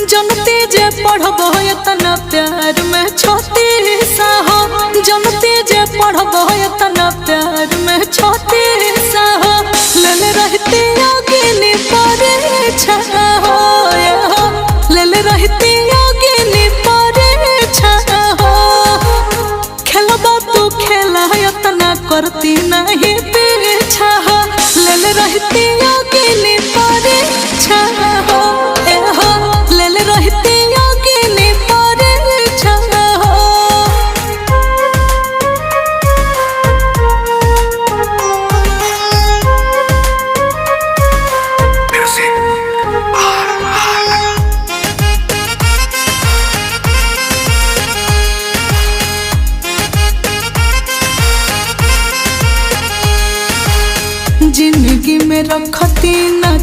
जनती जे पढ़बो इतना प्यार में छोटी सा हो, जनती जे पढ़बो इतना प्यार में छोटी सा हो, ले रहती योगिनी परीक्षा हो, ले रहती योगिनी परीक्षा हो। खेलबा तू खेला इतना करती नहीं पीछा हो, ले रहती योगिनी परीक्षा हो, ले रहती योगिनी परीक्षा हो। जिंदगी में रखती ना